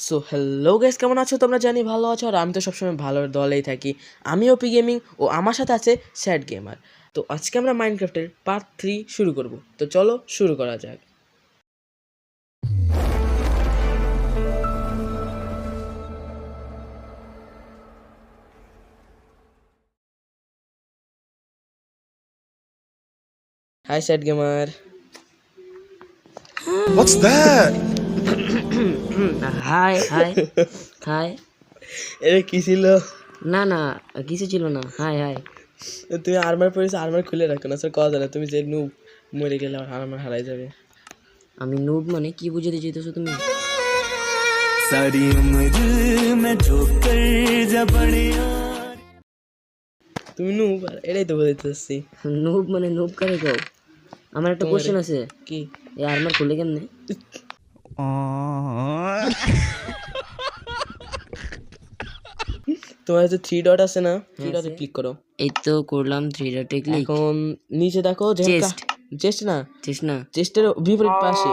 So hello guys, কেমন আছো তোমরা? জানি ভালো আছো, আর আমি তো সবসময় ভালোর দলেই থাকি। আমি ওপি গেমিং, ও আমার সাথে আছে স্যাড গেমার। তো আজকে আমরা মাইনক্রাফটের পার্ট 3 শুরু করব। তো চলো শুরু করা যাক। Hi sad gamer. What's that? Hi hi hi. এটা কি ছিল? না না, কিছু ছিল না। Hi hi. তুমি আর্মার পরেছো, আর্মার খুলে রাখো না স্যার। কথা না, তুমি যে নুব মরে গেলে আর্মার হারাই যাবে। আমি নুব মানে কি বুঝাতে চাইতেছো তুমি? सारी उम्र में ठोकर जा पड़े তুমি নুব, এটাই তো বলতে চাচ্ছি। নুব মানে নুব কারে কও? আমার একটা কোশ্চেন আছে, কি? এই আর্মার খুলে কেমনে? তোমার যে 3 ডট আছে না, 3 ডটে ক্লিক করো। এই তো করলাম, 3 ডটে ক্লিক। এখন নিচে দেখো চেস্ট চেস্ট না, চেস্ট না। চেস্টের বিপরীত পাশে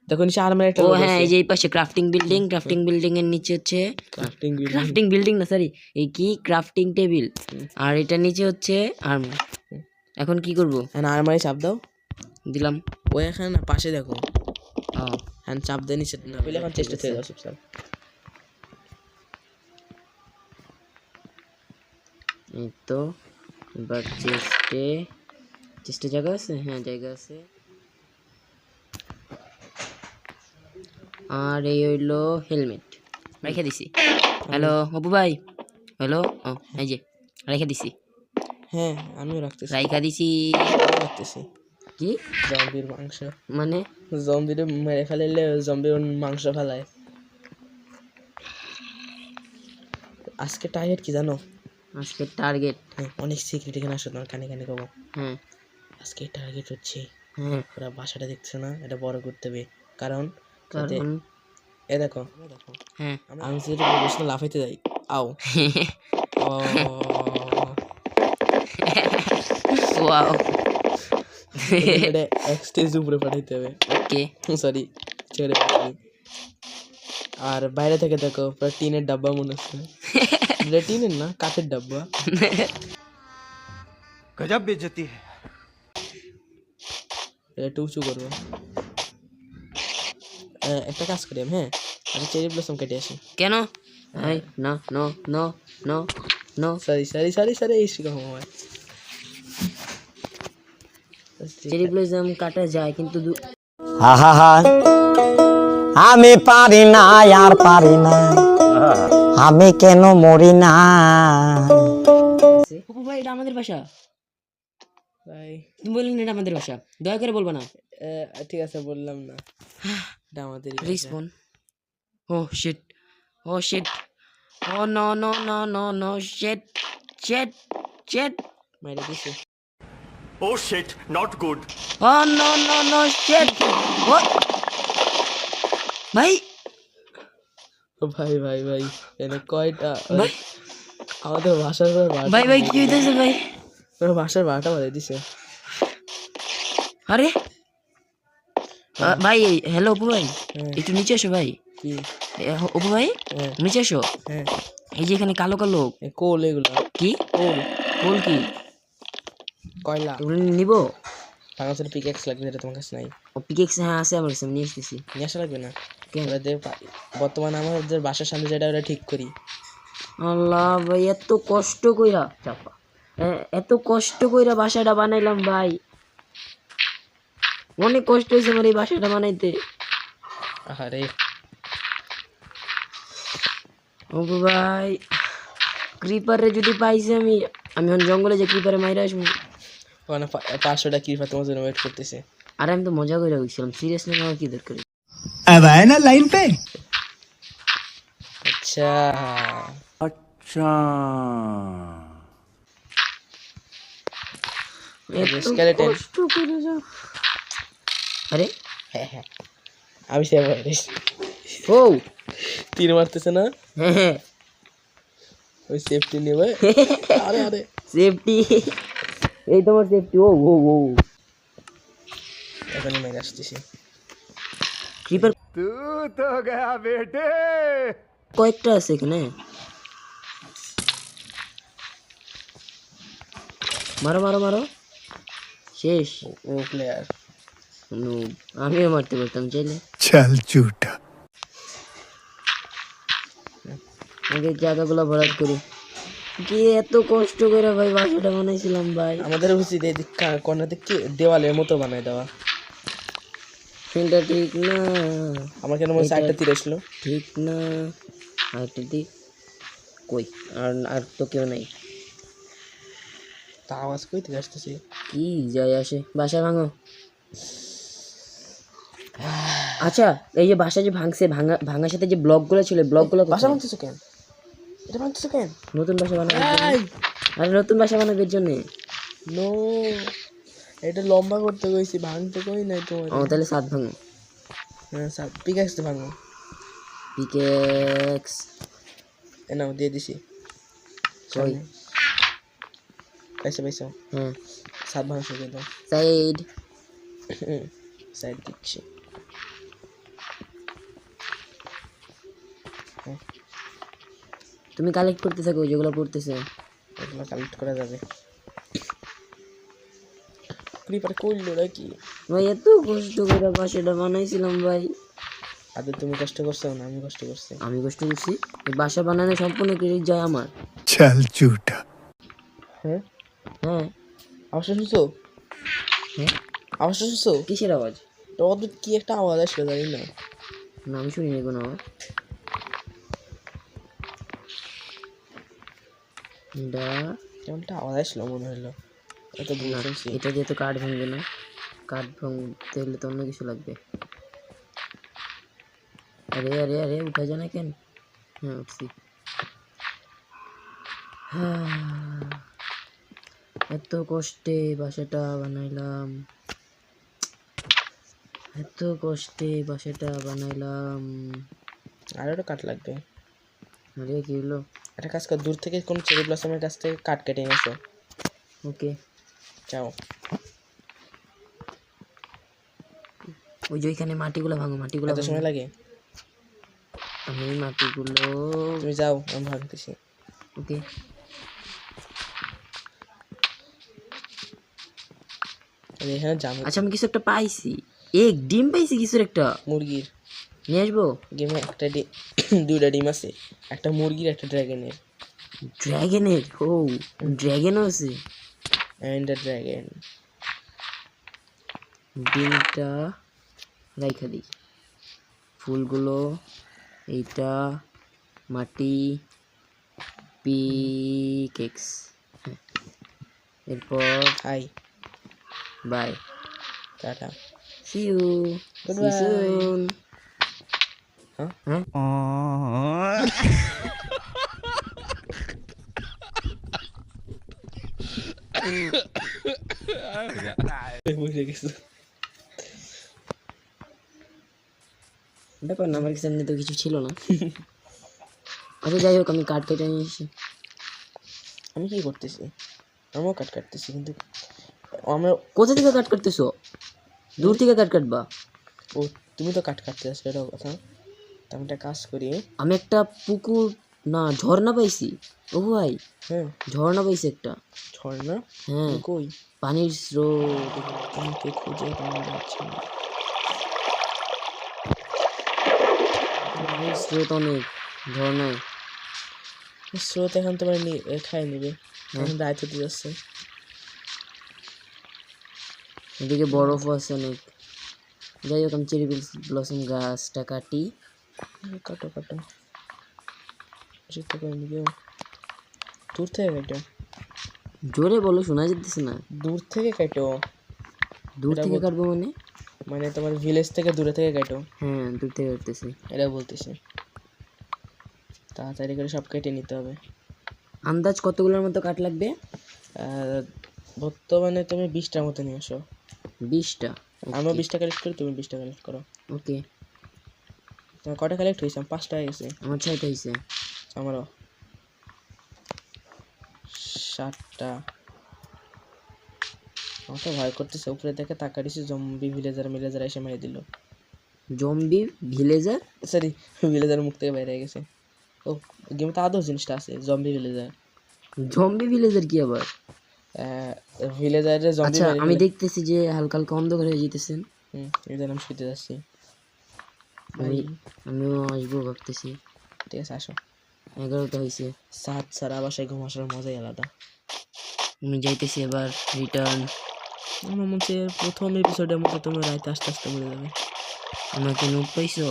দেখো নিচে আর্মার একটা ও লোগো হ্যাঁ, আছে। এই যে এই পাশে ক্রাফটিং বিল্ডিং, ক্রাফটিং বিল্ডিং এর নিচে হচ্ছে ক্রাফটিং বিল্ডিং না সরি, এই কি ক্রাফটিং টেবিল, আর এটা নিচে হচ্ছে আর্মার। এখন কি করব? হ্যাঁ, আর্মারে চাপ দাও। দিলাম। ওই এখানে না, পাশে দেখো। ও হ্যাঁ, চাপ দিয়ে নিচে না পেলে এখন চেস্টে থেকে দাও চুপচাপ। এই তো এবার চেস্টে জায়গা আছে, হ্যাঁ জায়গা আছে। আর এই হইলো হেলমেট, রেখে দিছি। হ্যালো অপু ভাই, হ্যালো। ও এই যে রেখে দিছি, হ্যাঁ আমিও রাখতেছি, রাইখা দিছি। রাখতেছি। কি জম্বির মাংস, মানে? জম্বিরে মেরে ফেলাইলে জম্বি ওর মাংস ফেলায়। আজকে টার্গেট কি জানো? আজকে টার্গেট? হ্যাঁ, অনেক সিক্রেট এখানে আসো, তোমার কানে কানে কব। হ্যাঁ আজকে টার্গেট হচ্ছে হ্যাঁ ওরা বাসাটা দেখছো না, এটা বড় করতে হবে। কারণ যাতে কারণ এ দেখো, হ্যাঁ আমি যদি বসে লাফাইতে যাই, আও ওয়াও। এটা এক স্টেজ উপরে পাঠাইতে হবে। ওকে সরি, ছেড়ে পাঠাই। আর বাইরে থেকে দেখো পুরো টিনের ডাব্বা মনে হচ্ছে। এটা টিনের না, কাঠের ডাব্বা। गजब बेइज्जती है। এটা একটু উঁচু করবো। একটা কাজ করি আমি, হ্যাঁ আমি চেরি ব্লসম কেটে আসি। কেন? এই না, no no no no. Sorry sorry sorry sorry, এই শিখা আমার চেরি ব্লসম কাটা যায় কিন্তু আমি পারি না, আর পারি না, আমি কেন মরি না। অপু ভাই, এটা আমাদের বাসা। ভাই তুমি বললেন এটা আমাদের বাসা, দয়া করে বলবা না। ঠিক আছে, বললাম না। এটা আমাদের respawn. Oh shit, oh shit, oh no no no no no, shit shit shit. মাইরে দিছে। Oh shit, not good. Oh no no no, shit. ও ভাই ও ভাই ভাই ভাই, এনে কয়টা ভাই আমাদের ভাষার ভাই ভাই কি হইতেছে ভাই? ভাষার ভাড়াটা বাড়িয়ে দিছে। আরে ভাই, হ্যালো অপু ভাই, হ্যাঁ। একটু নিচে এসো ভাই। কি? অপু ভাই হ্যাঁ নিচে এসো। হ্যাঁ, এই যে এখানে কালো কালো কোল এগুলো। কি কোল, কোল? কি কয়লা। এগুলো নিব? আমার কাছে পিকেক্স লাগবে, যেটা তোমার কাছে নাই। ও পিকেক্স হ্যাঁ আছে আমার কাছে, আমি নিয়ে আসতেছি। নিয়ে আসা লাগবে না। কেন? বর্তমানে আমাদের বাসার সামনে যেটা ওটা ঠিক করি। আল্লাহ ভাই, এত কষ্ট কইরা চাপা, এত কষ্ট কইরা বাসাটা বানাইলাম ভাই। অনেক কষ্ট হয়েছে আমার এই বাসাটা বানাইতে। আরে ওগো ভাই, ক্রিপারে যদি পাইছি আমি এখন জঙ্গলে যে ক্রিপারে মাইরা আসবো। ওখানে 500টা কিরপা তোমার জন্য ওয়েট করতেছে। আরে আমি তো মজা করে গেছিলাম, সিরিয়াসলি আমার কি দরকার? अब आए ना लाइन पे। আচ্ছা अच्छा। এত skeleton। কষ্ট করে যা। আরে হ্যাঁ হ্যাঁ, আমি সে ও তীর মারতেছে না, হ্যাঁ হ্যাঁ, ওই সেফটি নেবে। আরে আরে, সেফটি, এই তোমার সেফটি। ও ও ও এখনই মেরে আসতেছি। ক্রিপার तू तो गया बेटे। কয়েকটা আছে এখানে, মারো মারো মারো, শেষ। ও প্লেয়ার। noob, আমিও মারতে পারতাম চাইলে। चल झूठा। আগে জায়গাগুলো ভরাট করি। কি এত কষ্ট করে ভাই বাসাটা বানাইছিলাম ভাই। আমাদের উচিত এই কর্নার দিকে দেওয়ালের মতো বানায় দেওয়া। এটা ঠিক না, আমার কেন মনে হচ্ছে একটা তীর আসলো। ঠিক না। আরেকটা দিক কই, আর আর তো কেউ নাই। তা আওয়াজ কই থেকে আসতেছে? কি যায় আসে, বাসা ভাঙো। আচ্ছা, এই যে বাসা যে ভাঙছে, ভাঙার সাথে যে ব্লকগুলো ছিল, ব্লকগুলো বাসা ভাঙতেছো কেন? এটা ভাঙতেছো কেন? নতুন বাসা বানানোর জন্য। এই! আরে নতুন বাসা বানানোর জন্য। নো, এটা লম্বা করতে কইছি, ভাঙতে কই নাই তোমার। ও তাহলে সাত ভাঙো। হ্যাঁ স্যার, পিকাক্স ভাঙো। পিকেক্স এ নাও দিয়ে দিছি। কই? পাইছো পাইছো। হ্যাঁ, সাত ভাঙা শুরু করে দাও। সাইড। সাইড দিচ্ছি। তুমি কালেক্ট করতে থাকো যেগুলো পড়তেছে। এগুলো কালেক্ট করা যাবে। ক্রিপার করলো নাকি? ভাই এত কষ্ট করে বাসাটা বানাইছিলাম ভাই। আদৌ তুমি কষ্ট করছো না আমি কষ্ট করছি? আমি কষ্ট করছি, এই বাসা বানানো সম্পূর্ণ ক্রেডিট যায় আমার। चल झूठा। হ্যাঁ, হ্যাঁ আওয়াজটা শুনছো? হ্যাঁ, আওয়াজটা শুনছো? কিসের আওয়াজ? এটা অদ্ভুত কি একটা আওয়াজ আসলো জানি না। না আমি শুনিনি কোনো আওয়াজ। এটা কেমন একটা আওয়াজ আসলো মনে হলো। এত দূর না, শুনছি। এটা দিয়ে তো কাঠ ভাঙবে না। কাঠ ভাঙতে হলে তো অন্য কিছু লাগবে। আরে আরে আরে উঠা যায় না কেন? হ্যাঁ উঠছি। এত কষ্টে বাসাটা বানাইলাম, এত কষ্টে বাসাটা বানাইলাম। আর একটা কাঠ লাগবে। আরে কি হলো? একটা কাজ কর, দূর থেকে কোন চেরি ব্লসমের কাছ থেকে কাঠ কেটে এনেছো। ওকে, যাও। ওই যে ওইখানে মাটিগুলো ভাঙো, মাটিগুলো এত সময় লাগে? আমি মাটিগুলো। তুমি যাও, আমি ভাঙতেছি। ওকে, এখানে জানো আচ্ছা আমি কিছু একটা পাইছি, এক ডিম পাইছি কিছুর একটা। মুরগির। নিয়ে আসবো। গেমে একটা দুইটা ডিম আছে, একটা মুরগির একটা ড্রাগনের। ড্রাগনের? ও ড্রাগনও আছে। And the dragon. ডিমটা রাইখা দিই, ফুলগুলো, এইটা, মাটি, পিকেক্স। এরপর হাই, বাই, টাটা। See you, see Goodbye. Soon. হ্যাঁ? হ্যাঁ বুঝে গেছো? ব্যাপার না, আমার কাছে এমনি তো কিছু ছিল না। আচ্ছা যাই হোক, আমি কাঠ কেটে নিয়ে এসেছি। আমি কি করতেছি? আমিও কাট কাটতেছি কিন্তু আমরা। কোথা থেকে কাট কাটতেছো? দূর থেকে কাট কাটবা? ও, তুমি তো কাট কাটতে আসলে, এটাও কথা। তা আমি একটা কাজ করি। আমি একটা পুকুর না ঝর্ণা পাইছি। ও ভাই, হ্যাঁ, ঝর্ণা পাইছি একটা। ঝর্ণা? হ্যাঁ, কই? পানির স্রোত। তোমাকে খুঁজে পাওয়া যাচ্ছে না। পানির স্রোত অনেক ঝর্ণায়। স্রোত এখন তোমার খাই নেবে, এখন রাত হতে যাচ্ছে। এদিকে বরফও আছে অনেক। যাই হোক, আমি চেরি ব্লসম গাছটা কাটি। কাটো কাটো, যেতে পারিনি কেউ। দূর থেকে কাটো, জোরে বলো, শোনা যেতেছে না। দূর থেকে কাটো। দূর থেকে কাটবো মানে? মানে তোমার ভিলেজ থেকে দূরে থেকে কাটো। হ্যাঁ দূর থেকে কাটতেছি। এটা বলতেছি, তাড়াতাড়ি করে সব কেটে নিতে হবে। আন্দাজ কতগুলোর মতো কাঠ লাগবে? বর্তমানে তুমি 20টার মতো নিয়ে আসো। 20টা? আমিও 20টা কালেক্ট করি, তুমি 20টা কালেক্ট করো। ওকে, তোমার কটা কালেক্ট হয়েছে? আমার 5টা হয়ে গেছে। আমার 6টা হয়েছে। আমারও 7টা। আমার তো ভয় করতেছে, উপরে দেখে তাকা দিছি, জম্বি ভিলেজার মিলেজার এসে মেরে দিল। Zombie villager. সরি, ভিলেজার মুখ থেকে বাইরে হয়ে গেছে। ও গেমে তো আদৌ জিনিসটা আছে, জম্বি ভিলেজার। জম্বি ভিলেজার কি আবার? ভিলেজারে জম্বি আচ্ছা আমি দেখতেছি যে হালকা হালকা অন্ধকার হয়ে যেতেছেন। এদের আমি শুতে যাচ্ছি। আমিও আসবো ভাবতেছি। ঠিক আছে, আসো। 11টা হয়েছে। সাত সারা বাসায় ঘুম আসার মজাই আলাদা। আমি যাইতেছি এবার রিটার্ন। আমার মনে হচ্ছে প্রথম এপিসোডের মতো তুমি রাইতে আস্তে আস্তে মরে যাবে। আমাকে নোট পাইছো?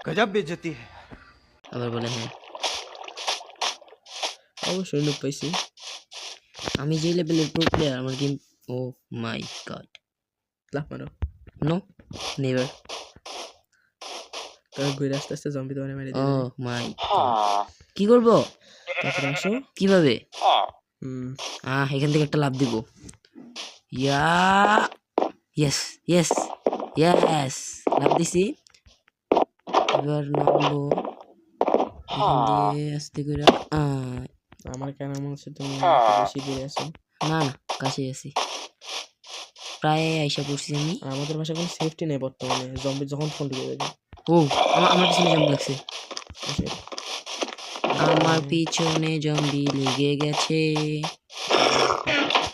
गजब बेइज्जती है। আবার বলে হ্যাঁ। অবশ্যই লুক পাইছি। আমি যে লেভেলের প্রো প্লেয়ার, আমার গেম, ও মাই গড, লাফ মারো। No never. তারপর ঘুরে আস্তে আস্তে জম্বি তোমার মেরে ও দেবে। মাই, কি করব? তারপরে আসো। কিভাবে? হুম, এখান থেকে একটা লাফ দিব। ইয়া, ইয়েস ইয়েস ইয়েস, লাফ দিছি। এবার নামবো এখান দিয়ে আস্তে করে। আমার কেন মনে হচ্ছে তুমি বেশি দূরে আছো। না না, কাছে আছি, প্রায় আইসা পড়ছি আমি। আর আমাদের বাসায় কোনো সেফটি নেই বর্তমানে, জম্বি যখন ফোন ঢুকে যাবে। ও আমার পিছনে জম্বি লাগছে, আমার পিছনে জম্বি লেগে গেছে,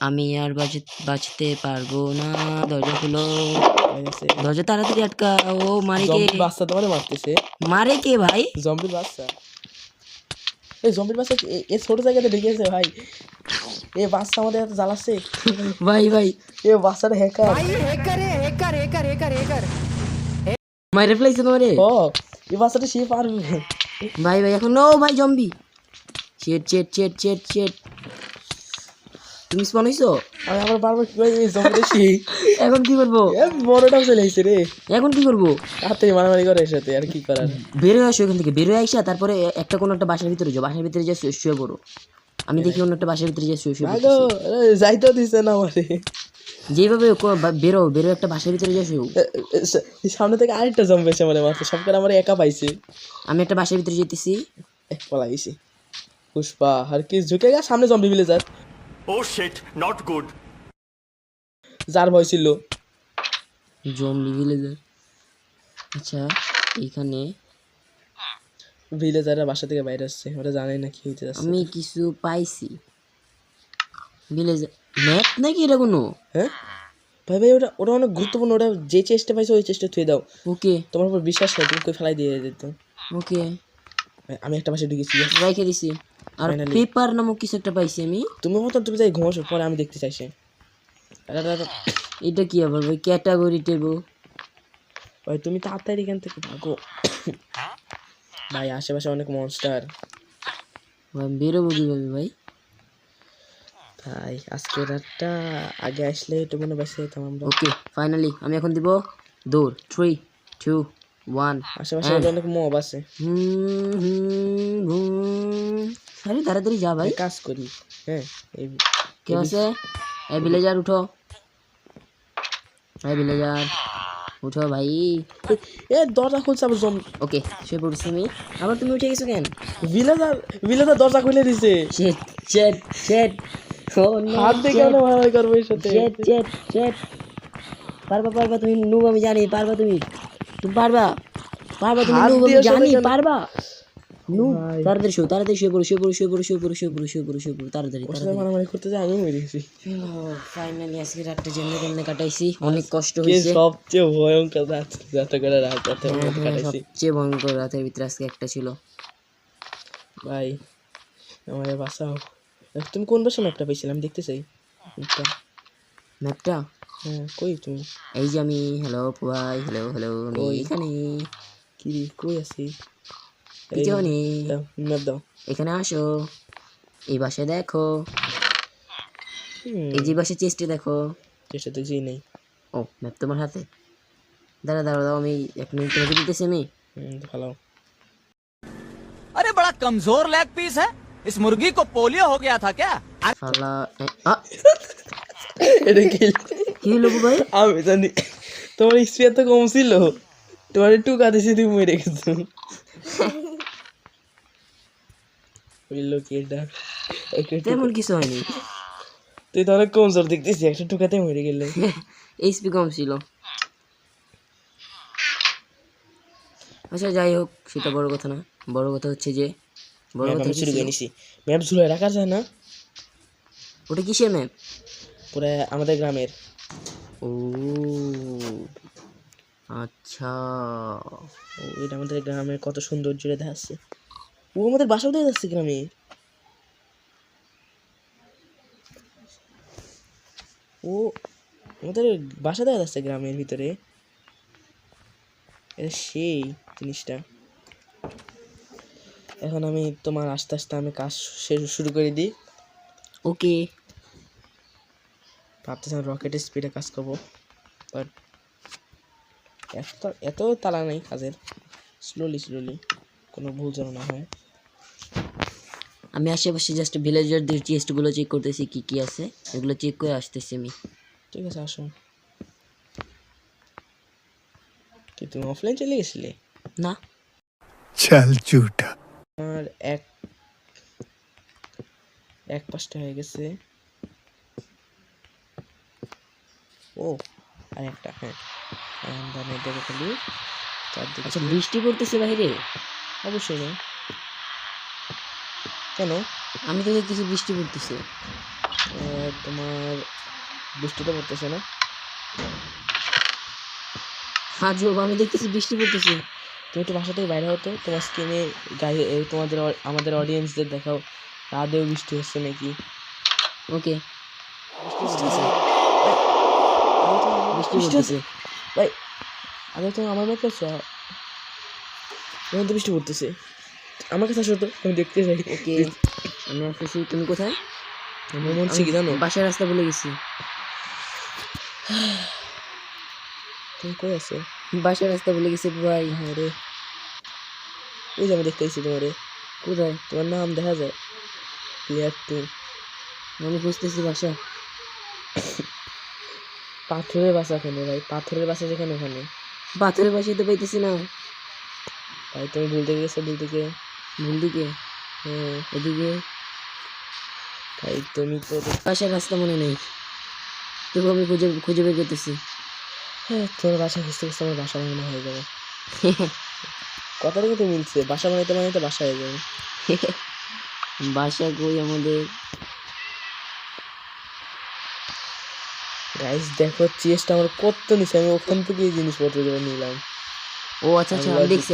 আমি আর বাঁচতে পারবো না। দরজা খুলো, দরজা তাড়াতাড়ি আটকা। ও মারে কে? জম্বি বাচ্চা তোমারে মারতেছে। মারে কে ভাই? জম্বির বাচ্চা। এই জম্বির বাচ্চা এ ছোট জায়গাতে ঢুকেছে ভাই। এ বাচ্চা আমাদের এত জ্বালাচ্ছে ভাই ভাই, এ বাচ্চাটা হ্যাকার। মাইরে ফেলাইছে তোমারে। ও এই বাচ্চাটা সে পারবে। ভাই ভাই এখন নো ভাই, জম্বি। চেট চেট চেট চেট চেট, তুমি স্পন হইছো? আমি আবার বারবার কি ভাই, এই জম্বিটা সে। এখন কি করবো? এ বড়টাও চলে এসেছে রে। এখন কি করবো? হাতে মারামারি করে এর সাথে, আর কি করার। বেরোয় আসো এখান থেকে, বেরোয় আইসা তারপরে একটা কোনো একটা বাসার ভিতরে যাও, বাসার ভিতরে যা শুয়ে পড়ো। আমি দেখি অন্য একটা বাসার ভিতরে যা শুয়ে আগো পড়তেছি। যাইতেও দিছে না আমারে। যেভাবে বেরো বেরো, একটা বাসার ভিতরে যা শুয়ে। সামনে থেকে আরেকটা জম্বি এসে মানে মারছে, সব করে আমার একা পাইছে। আমি একটা বাসার ভিতরে যেতেছি। পলাইছি। পুষ্পা আর কি ঝুঁকে গা, সামনে zombie villager. Oh shit, not good. যার ভয় ছিল। Zombie villager. আচ্ছা এখানে ভিলেজাররা বাসা থেকে বাইরে আসছে, ওরা জানে না কি হইতে যাচ্ছে। আমি কিছু পাইছি। ভিলেজার ম্যাপ নাকি এটা কোনো? হ্যাঁ ভাই ভাই, ওটা ওটা অনেক গুরুত্বপূর্ণ। ওটা যে চেষ্টা পাইছো ওই চেষ্টা থুয়ে দাও। ওকে তোমার উপর বিশ্বাস হয়, তুমি কই ফেলাই দিয়ে যেত। ওকে, আমি একটা বাসে ঢুকেছি। রেখে দিছি। আর Finally. পেপার নামক কিছু একটা পাইছি আমি। তুমি মতো তুমি যাই ঘুমাসো, পরে আমি দেখতে চাইছি। এটা কি আবার ভাই? Category table. ভাই তুমি তাড়াতাড়ি এখান থেকে ভাগো ভাই, আশেপাশে অনেক মনস্টার। বেরোবো কিভাবে ভাই? ভাই আজকে রাতটা আগে আসলে একটু মনে বাসে যেতাম আমরা। ওকে ফাইনালি আমি এখন দিব দৌড়। 3 2 1। আশেপাশে অনেক মব আছে। আরে তাড়াতাড়ি যা ভাই, এক কাজ করি। হ্যাঁ এই কে আছে? এই ভিলেজার উঠো, এই ভিলেজার উঠো ভাই। এ দরজা খুলছে আবার জম্বি। ওকে শুয়ে পড়ছি আমি। আবার তুমি উঠে গেছো কেন? ভিলেজার ভিলেজার দরজা খুলে দিছে। শেট শেট শেট, ও নো, হাত দিয়ে কেন মারামারি করবো এর সাথে? শেট শেট শেট। পারবা পারবা তুমি নুব, আমি জানি পারবা, তুমি তুমি পারবা পারবা, তুমি হাত নুব আমি দিয়ে জানি সরে গেল। পারবা। নু ভাই। তাড়াতাড়ি শুয়ে, তাড়াতাড়ি শুয়ে পড়ো, শুয়ে পড়ো, শুয়ে পড়ো, শুয়ে পড়ো, শুয়ে পড়ো, শুয়ে পড়ো, শুয়ে পড়ো, তাড়াতাড়ি ওর সাথে তাড়াতাড়ি। মারামারি করতে যাই আমি মরে গেছি। ফাইনালি আজকে রাতটা যেমনি তেমনি কাটাইছি, অনেক কষ্ট কে হয়েছে। সবচেয়ে ভয়ঙ্কর রাত, যত করে রাত রাতের মধ্যে কাটাইছি। সবচেয়ে ভয়ঙ্কর রাতের ভিতরে আজকে একটা ছিল। ভাই আমারে বাঁচাও। তুমি কোন বাসা ম্যাপটা পেয়েছিলে, আমি দেখতে চাই ম্যাপটা। ম্যাপটা হ্যাঁ কই তুমি? এই যে আমি, হ্যালো ভাই, হ্যালো হ্যালো, আমি কই? এখানে। কি রে, কই আছি? পিছনে ম্যাপ দাও। এখানে আসো, এই বাসায় দেখো, হুম, এই যে বাসায় চেস্টে দেখো। চেষ্টা তো যেই নেই। ও ম্যাপ তোমার হাতে? দাঁড়া দাঁড়া দাও, আমি 1 মিনিট তোমাকে দিতেছি আমি। ভালো। अरे बड़ा कमजोर लेग पीस है। इस मुर्गी को पोलियो हो गया था क्या? শালা এটা কি? কি হলো গো ভাই? আমি জানি তোমার স্পিয়ার তো কম ছিল, তোমার একটু কাঁদেছি, তুমি মরে গেছো। বললো কি এটা? তেমন কিছু হয়নি, তুই তো অনেক কমজোর দেখতেছি, একটা টুকাতে মরে গেলে। এইচপি কম ছিল। আচ্ছা যাই হোক, সেটা বড় কথা না, বড় কথা হচ্ছে যে বড় ম্যাপ কথা আমি কি শুরু ছিল? করে নিছি। ম্যাপ ঝুলে রাখা যায় না? ওটা কিসের ম্যাপ? পুরো আমাদের গ্রামের। ও আচ্ছা, ও এটা আমাদের গ্রামের কত সৌন্দর্য দেখাচ্ছে। ও আমাদের বাসা উঠে যাচ্ছে গ্রামে। ও আমাদের বাসা দেখা যাচ্ছে গ্রামের ভিতরে। এটা সেই জিনিসটা। এখন আমি তোমার আস্তে আস্তে আমি কাজ শুরু করে দিই। ওকে। ভাবতেছিলাম রকেটের স্পিডে কাজ করবো, বাট এত তাড়া নেই কাজের। স্লোলি কোনো ভুল যেন না হয়। আমি আশেপাশে জাস্ট ভিলেজারদের চেস্টগুলো চেক করতেছি কি কি আছে, এগুলো চেক করে আসতেছি আমি। ঠিক আছে, আসো। কি তুমি অফলাইন চলে গেছিলে? না, चल झूठा। আর এক পাঁচটা হয়ে গেছে। ও আর একটা, হ্যাঁ দেখো খালি চারদিকে। আচ্ছা বৃষ্টি পড়তেছে বাইরে? অবশ্যই না, কেন? আমি তো দেখতেছি বৃষ্টি পড়তেছে। তোমার বৃষ্টিটা পড়তেছে না? হ্যাঁ যোগ, আমি দেখতেছি বৃষ্টি পড়তেছে। তুমি একটু বাসা থেকে বাইরে হতো, তোমার স্ক্রিনে গায়ে তোমাদের আমাদের অডিয়েন্সদের দেখাও রাতেও বৃষ্টি হচ্ছে নাকি। ওকে, বৃষ্টি বৃষ্টি হচ্ছে পড়তেছে। ভাই। আগে তুমি আমার মতো আছো, এখন তো বৃষ্টি পড়তেছে। আমার কাছে আসো তো, আমি দেখতে চাই। ওকে, আমি আসতেছি। তুমি কোথায়? আমার মন হচ্ছে কি জানো? বাসার রাস্তা বলে গেছি। তুমি কই আছো? বাসার রাস্তা বলে গেছি ভাই। হ্যাঁ রে, ওই যে আমি দেখতে পাচ্ছি তোমারে। কোথায়? তোমার নাম দেখা যায়, প্লেয়ার 2। আমি খুঁজতেছি বাসা। পাথরের বাসা ওখানে ভাই, পাথরের বাসা যেখানে ওখানে। পাথরের বাসায় তো পাইতেছি না ভাই তুমি ভুলতে গেছো, ভুল থেকে। ভুল দিকে। হ্যাঁ এদিকে ভাই, তুমি তো বাসার রাস্তা মনে নেই, তবু আমি খুঁজে খুঁজে বের করতেছি। হ্যাঁ, তোমার বাসা খুঁজতে খুঁজতে আমার বাসা বানানো হয়ে যাবে। কথাটা কিন্তু মিলছে, বাসা বানাইতে বানাইতে বাসা হয়ে যাবে। বাসা কই আমাদের? গাইস দেখো, চেস্টটা আমার কত নিচে, আমি ওখান থেকে এই জিনিসপত্র যেটা নিলাম। ও আচ্ছা আচ্ছা, আমি দেখছি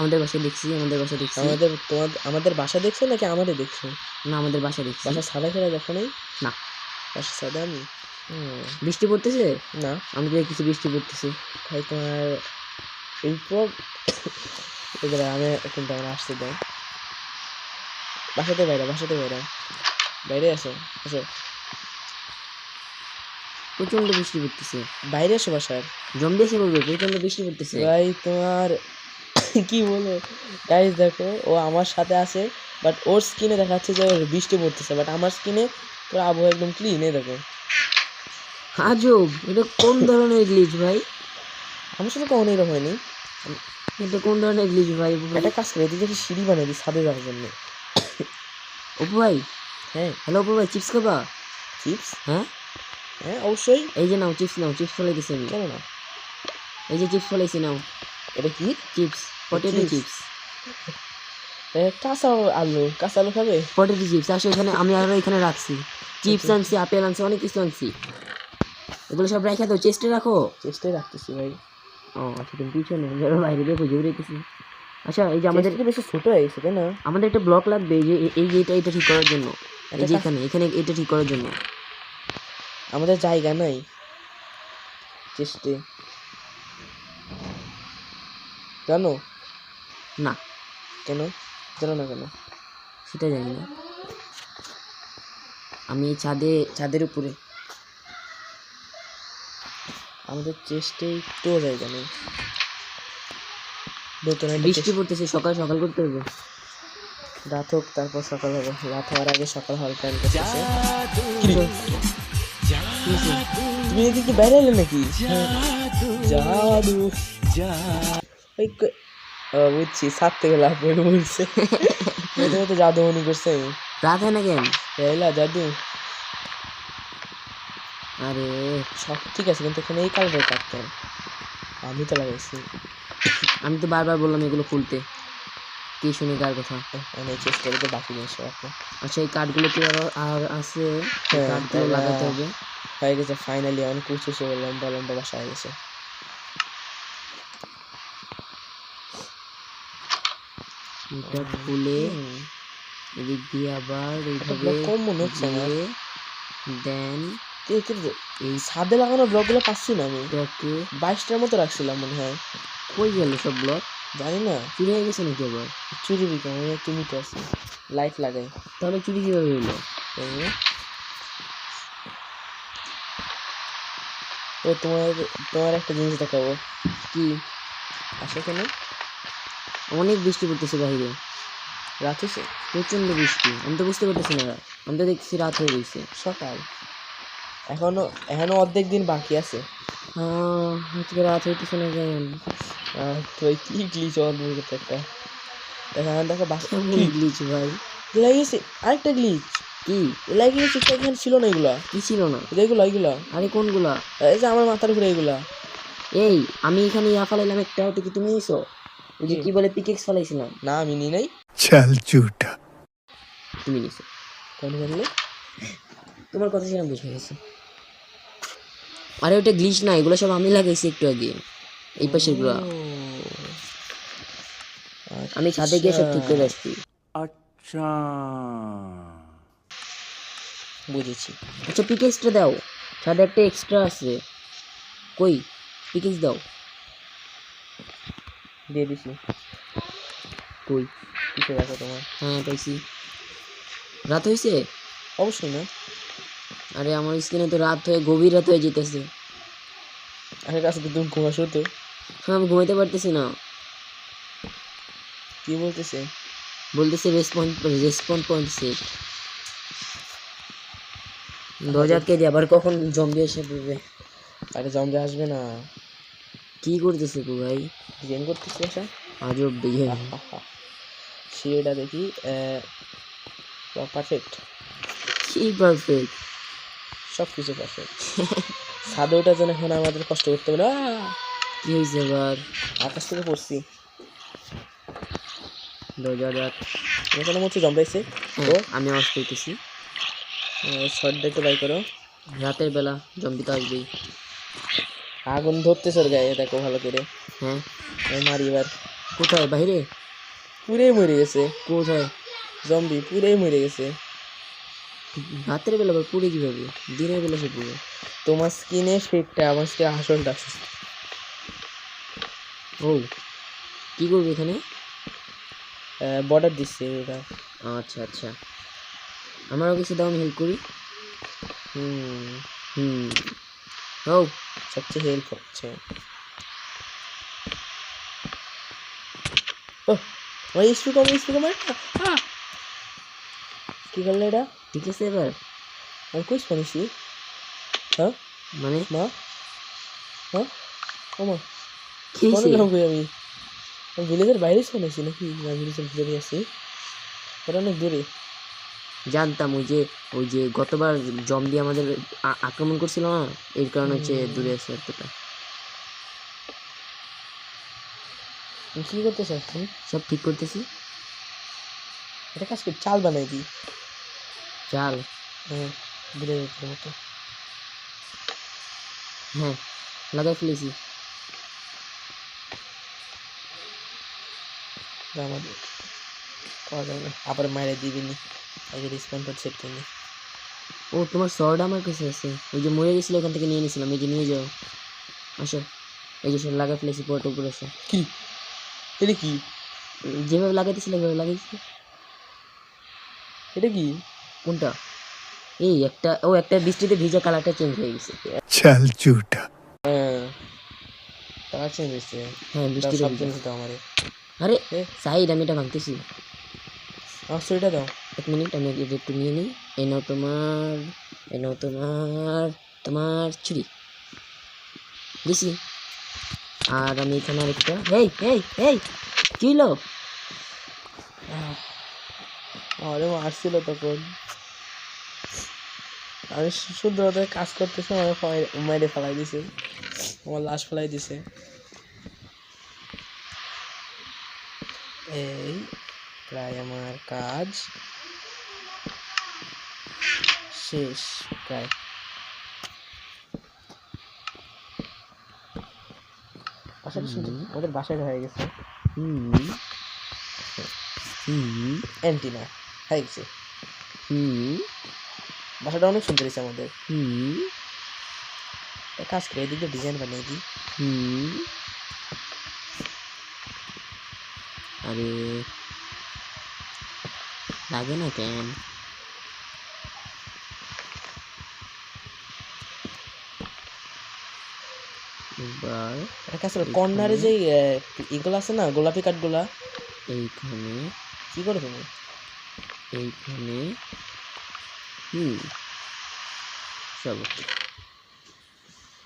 আমাদের বাসা দেখছি, আমাদের বাসা দেখছো নাকি আমাদের দেখছো? না, আমাদের বাসা দেখছি। বাসা সাদা খেলা দেখো নাই? না। বাসা সাদা আমি বৃষ্টি পড়তেছে? না আমি তো দেখতেছি বৃষ্টি পড়তেছে। ভাই, তোমার এইসব এবারে আমি কোনটা আমার আসতে দাও। বাসাতে বাইরে, বাইরে আসো, আসো প্রচন্ড বৃষ্টি পড়তেছে। বাইরে আসো বাসার। জম্বি এসে পড়বে, প্রচন্ড বৃষ্টি পড়তেছে। ভাই তোমার কি বলো গাইস, দেখো ও আমার সাথে আছে, বাট ওর স্কিনে দেখাচ্ছে যে ওর বৃষ্টি পড়তেছে, বাট আমার স্কিনে পুরো আবহাওয়া একদম ক্লিন। দেখো আজব, এটা কোন ধরনের গ্লিচ ভাই? আমার সাথে কখনো এরকম হয়নি। এটা কোন ধরনের গ্লিচ ভাই? একটা কাজ করে এদিকে একটা সিঁড়ি বানিয়ে দিই ছাদে যাওয়ার জন্য। অপু ভাই, হ্যাঁ হ্যালো অপু ভাই, চিপস খাবা? চিপস? হ্যাঁ হ্যাঁ অবশ্যই, এই যে নাও চিপস, নাও চিপস ফলাই দিছি আমি। কেন না? এই যে চিপস ফলাইছি, নাও এটা কি? Chips, potato chips? চিপস। কাঁচা কাঁচা আলু খাবে? পটেটো চিপস আসো এখানে, আমি আরো এখানে রাখছি চিপস আনছি, আপেল আনছি, অনেক কিছু আনছি। এগুলো সব রেখে দাও, চেস্টে রাখো। চেষ্টাই রাখতেছি ভাই। ও আচ্ছা, তুমি পিছনে ধরো, বাইরে দেখো জোরে রেখেছি। আচ্ছা এই যে আমাদের চেষ্টাটা বেশি ছোট হয়ে গেছে তাই না? আমাদের একটা ব্লক লাগবে, এই যে এটা ঠিক করার জন্য। এই যে এখানে এটা ঠিক করার জন্য। আমাদের জায়গা নাই চেষ্টে, জানো? না, কেন জানো না? কেন সেটা জানি না। আমি ছাদের উপরে। আমাদের চেষ্টে একটুও জায়গা নেই। নতুন একটা বৃষ্টি পড়তেছে, সকাল সকাল করতে হবে। রাত হোক তারপর সকাল হবে, রাত হওয়ার আগে সকাল হওয়ার প্ল্যান করতেছে। তুমি এদিকে কি বাইরে এলে নাকি? জাদু ওই বুঝছি, ছাদ থেকে লাভ করে বলছে। তো জাদু মনে করছে আমি। রাত হয় না কেন? এলা জাদু। আরে সব ঠিক আছে, কিন্তু এখানে এই কালারের কাটতেন আমি তো লাগাইছি। আমি তো বারবার বললাম এগুলো খুলতে, কি শুনে কার কথা। মানে চেষ্টা করতে বাকি জিনিস রাখো। আচ্ছা এই কার্ডগুলো কি আর আছে? হ্যাঁ, কার্ডগুলো তাহলে লাগাতে হবে। হয়ে গেছে ফাইনালি, অনেক উঁচু লম্বা লম্বা বাসা হয়ে গেছে। এটা খুলে এদিক দিয়ে আবার এইভাবে কম মনে হচ্ছে আমার। দেন এই ছাদে লাগানো ব্লকগুলো পাচ্ছি না আমি। এটাকে 22টার মতো রাখছিলাম মনে হয়। কই গেল সব ব্লক? জানি না, চুরি হয়ে গেছে নাকি আবার? চুরি বিকে আমি একটু মিটে আছি, লাইট লাগাই। তাহলে চুরি কিভাবে হইলো? ও তোমার তোমার একটা জিনিস দেখাবো। কি? আসো কেন? অনেক বৃষ্টি পড়তেছে বাইরে, রাত হয়েছে? প্রচন্ড বৃষ্টি। আমি তো বুঝতে পারতেছি না, আমি তো দেখছি রাত হয়ে গেছে। সকাল, এখনো এখনো অর্ধেক দিন বাকি আছে। আজকে রাত হইতেছে না কেন? তো এই কি গ্লিচ অদ্ভুত একটা। এখানে দেখো কেমন গ্লিচ ভাই? লাগিয়েছে আরেকটা গ্লিচ। কি লাগিয়েছে? এখানে ছিল না এগুলা। কি ছিল না? এগুলা আরে কোনগুলা? এই যে আমার মাথার উপরে এগুলা। এই আমি এখানে ইয়া ফালাইলাম একটা, ওটা কি তুমি নিছো? ওই যে কি বলে পিকেক্স ফালাইছিলাম। না আমি নি নাই। चल झूठा। তুমি নিছো। কোন জানলে? তোমার কথা ছিল বুঝে গেছে। আরে ওটা গ্লিচ না, এগুলো সব আমি লাগাইছি একটু আগে, এই পাশের গুলা। আমি ছাদে গিয়ে সব ঠিক করে আসছি। বুঝেছি। আচ্ছা পিকেক্সটা দাও, ছাদে একটা এক্সট্রা আছে। কই পিকেক্স দাও। দিয়ে দিছি। কই? কিছু রাখো তোমার। হ্যাঁ পাইছি। রাত হয়েছে? অবশ্যই না। আরে আমার স্ক্রিনে তো রাত হয়ে গভীর রাত হয়ে যেতেছে। আমার কাছে তো তুমি ঘুমাসো তো। হ্যাঁ আমি ঘুমাইতে পারতেছি না। কি বলতেছে? বলতেছে রেসপন্ড পয়েন্ট সেট। দরজা আটকে দিয়ে আবার কখন জম্বি এসে পড়বে। আরে জম্বি আসবে না। কি করতেছে গো ভাই? গেম করতেছি আশা। আজব বিয়ে। সেটা দেখি। পারফেক্ট, কি পারফেক্ট? সব কিছু পারফেক্ট। ছাদে ওঠার জন্য এখন আমাদের কষ্ট করতে হবে না। কি হয়েছে আবার? আকাশ থেকে পড়ছি। দরজা রাত। এখানে মধ্যে জম্বাইছে তো। আমি আওয়াজ পেতেছি। শর্টটা একটু বাই করো। রাতের বেলা জম্বি তো আসবেই। আগুন ধরতেছে ওর গায়ে, দেখো ভালো করে। হ্যাঁ আমি মারি এবার। কোথায়? বাইরে? পুরেই মরে গেছে কোথায়? জম্বি, পুরেই মরে গেছে। রাতের বেলা আবার পুড়ে কিভাবে? দিনের বেলা সে পুড়ে। তোমার স্কিনে ফেকটা, আমার স্কিনে আসলটা আছে। ও কি করবে এখানে? বর্ডার দিচ্ছে এটা। আচ্ছা আচ্ছা, আমারও কিছু দাও, আমি হেল্প করি। হুম, হুম ও সবচেয়ে হেল্প হচ্ছে। ও আমার স্পিড কম, স্পিড কম। কি করলে এটা? ঠিক আছে এবার। আমি কই শুনেছি। হ্যাঁ মানে মা, হ্যাঁ ও মা, কি হয়েছে? শুনলাম কই আমি? ভিলেজের বাইরে শুনেছি নাকি? না ভিলেজের ভিতরে আছি, ওটা অনেক দূরে। জানতাম ওই যে গতবার জম্বি আমাদের আক্রমণ করছিল না, এর কারণে হচ্ছে দূরে আছে এতটা। তুমি কি করতেছ এখন? সব ঠিক করতেছি। এটা কাজ করে চাল বানাই দিই। চাল? হ্যাঁ, ভিলেজের মতো। হ্যাঁ লাগাই ফেলেছি। আমাদের পাওয়া যাবে না, আবার মায়েরা দিবিনি। আগে রেসপন্ড সেট করে নি। ও তোমার শর্ট আমার কাছে আছে, ওই যে মরে গেছিল ওখান থেকে নিয়ে নিয়েছিলাম, এই যে নিয়ে যাও। আসো, এই যে সব লাগাই ফেলেছি, পট উপরে আসো। কি এটা? কি যেভাবে লাগাইতেছিল ওইভাবে লাগাইছি। এটা? কি কোনটা? এই একটা, ও একটা বৃষ্টিতে ভিজা কালারটা চেঞ্জ হয়ে গেছে। चल झूठा। হ্যাঁ, তার চেঞ্জ হয়েছে। হ্যাঁ বৃষ্টিতে সব ভিজা। জিনিস দাও আমারে। আরে এ সাইড, আমি এটা ভাঙতেছি। আমার ছুরিটা দাও। এক মিনিট, আমি এটা একটু নিয়ে নিই। এই নাও তোমার, এই নাও তোমার, তোমার ছুরি দিছি। আর আমি এখানে আরেকটা। এই এই এই কি হলো? আমারে মারছিল তখন, আমি শুদ্ধভাবে কাজ করতেছে, আমার মেরে ফেলাই দিছে, আমার লাশ ফেলাই দিছে। এই প্রায় আমার কাজ শেষ প্রায়। বাসাটা শুনছি, ওদের বাসাটা হয়ে গেছে। হুম হুম অ্যান্টিনা হয়ে গেছে, হুম বাসাটা অনেক সুন্দর হয়েছে আমাদের। হুম এক কাজ করে এদিকে ডিজাইন বানিয়ে দিই। হুম। আরে লাগে না কেন? এবার এক কাজ করে কর্নারে যে এগুলো আছে না, গোলাপি কাঠগুলা, এইখানে কি করে তুমি? এইখানে হুম সব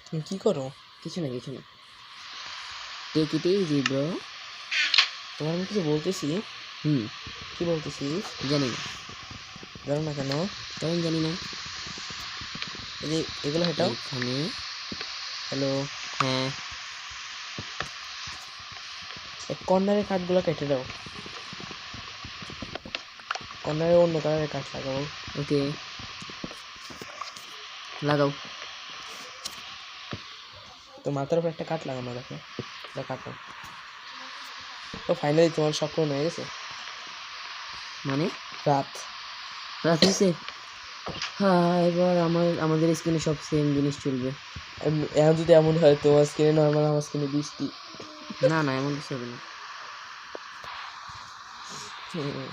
তুমি কি করো? কিছু না কিছু না। Take it easy bro. তোমার আমি কিছু বলতেছি। হুম কি বলতেছিস? জানি না, জানো না কেন? কারণ জানি না। এই যে এগুলো হেটাও। এইখানে হ্যালো, হ্যাঁ এই কর্নারের কাঠগুলো কেটে দাও। কর্নারে অন্য কালারের কাঠ লাগাবো। ওকে লাগাও। তো মাথার উপর একটা কাঠ লাগানো, দেখো কাটো। তো ফাইনালি তোমার সব পূরণ হয়ে গেছে। মানে রাত। রাত হয়েছে। হ্যাঁ, এবার আমাদের স্ক্রিনে সব সেম জিনিস চলবে। এখন যদি এমন হয় তোমার স্কিনে নর্মাল, আমার স্কিনে বৃষ্টি। না না, এমন কিছু হবে না। হুম,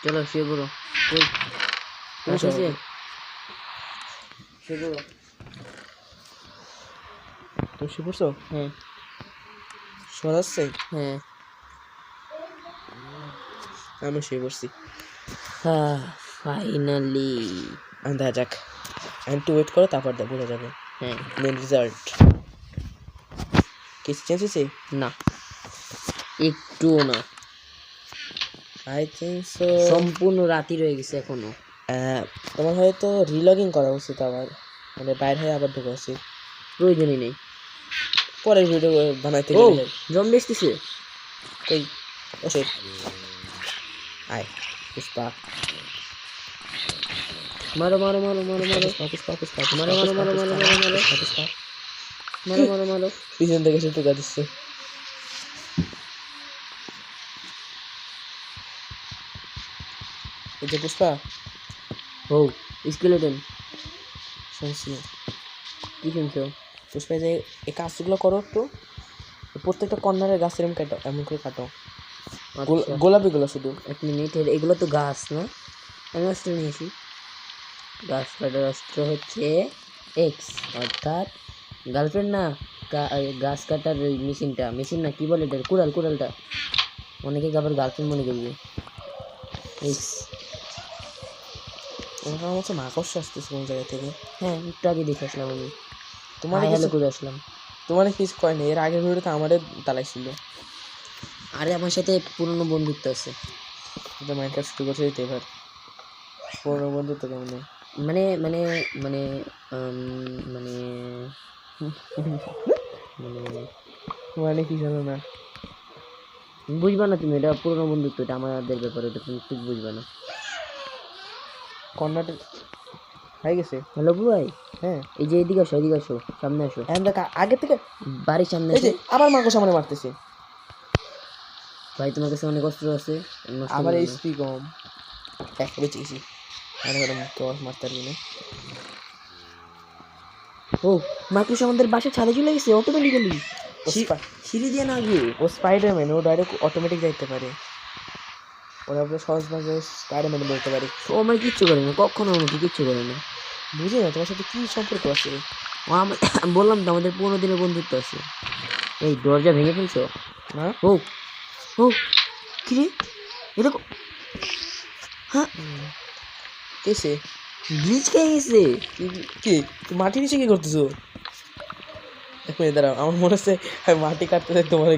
চলো শুয়ে পড়ো। কই তুমি আসো। শুয়েছে? শুয়ে পড়ো। তুমি শুয়ে পড়ছো? হ্যাঁ শোয়া যাচ্ছে? হ্যাঁ। আমি শুয়ে পড়ছি। হ্যাঁ ফাইনালি। দেখা যাক, একটু ওয়েট করো, তারপর বোঝা যাবে হ্যাঁ। Main result. কিছু চেঞ্জ হয়েছে? না, একটুও না। I think so. সম্পূর্ণ রাতি রয়ে গেছে এখনো। তোমার হয়তো রিলগিং করা উচিত, আবার মানে বাইরে হয়ে আবার ঢোকা উচিত। প্রয়োজনই নেই। পরের ভিডিও বানাইতে ও গেলে। জম্বি আসতেছে। কই ওসে আয় পুষ্পা। মারো মারো মারো মারো মারো পুষ্পা পুষ্পা মারো মারো মারো মারো মারো মারো পুষ্পা। মারো মারো মারো। পিছন থেকে সে টোকা দিচ্ছে। এই যে পুষ্পা, ও স্কেলেটন। শুনছি। কি শুনছো? পুষ্পা যে এই কাজগুলো করো একটু, প্রত্যেকটা কর্নারের গাছ এরকম কাটো, এমন করে কাটো। আচ্ছা গোলাপিগুলো শুধু। এক মিনিট, এগুলো তো গাছ না? আমি অস্ত্র নিয়েছি। গাছ কাটার অস্ত্র হচ্ছে এক্স, অর্থাৎ গার্লফ্রেন্ড না, গাছ কাটার ওই মেশিন না, কি বলে এটা, কুড়ালটা। অনেকে আবার গার্লফ্রেন্ড মনে করবে। এক্স। আমার মতো মাকড়সা আসতেছে কোন জায়গা থেকে। হ্যাঁ, একটু আগে দেখে আসলাম আমি। তোমার হ্যালো করে আসলাম। তোমার কিছু কয়নি, এর আগের ভিডিওতে আমাদের তালাইছিল। আরে আমার সাথে পুরনো বন্ধুত্ব আছে। কিন্তু মাইনক্রাফট শুরু করছে দিতে এবার পুরোনো বন্ধুত্ব কেমন? মানে মানে মানে মানে মানে মানে কি জানো না? বুঝবা না তুমি, এটা পুরনো বন্ধুত্ব, এটা আমাদের ব্যাপারে, এটা তুমি ঠিক বুঝবা না। কর্নাটক হয়ে গেছে। হ্যালো ভাই, হ্যাঁ এই যে এদিকে আসো, সামনে আসো। এখন দেখ আগে থেকে বাড়ির সামনে এই যে আসো। আবার মাকড় সামনে মারতেছে। ভাই তোমার কাছে অনেক অস্ত্র আছে, নষ্ট আবার করো না। এইচপি কম। এক বেঁচে গেছি। আর ওরা কেউ মারতে পারবি না। ও মাইক্রোস আমাদের বাসার ছাদে চলে গেছে অটোমেটিক্যালি। সিঁড়ি দিয়ে না গিয়ে। ও স্পাইডারম্যান, ও ডাইরেক্ট অটোমেটিক যাইতে পারে। ওরা পুরো সহজভাবে স্পাইডারম্যান বলতে পারে। ও আমার কিচ্ছু করে না, কখনো আমাকে কিচ্ছু করে না। বুঝি না তোমার সাথে কি সম্পর্ক আছে। ও আমি বললাম তো আমাদের 15 দিনের বন্ধুত্ব আছে। এই দরজা ভেঙে ফেলছো? না ও ও কি রে, এটা হ্যাঁ কেসে ব্রিজ খেয়ে গেছে। কি তুই মাটি নিচে কি করতেছো? এক মিনিট দাঁড়াও, আমার মনে হচ্ছে আমি মাটি কাটতে তোমার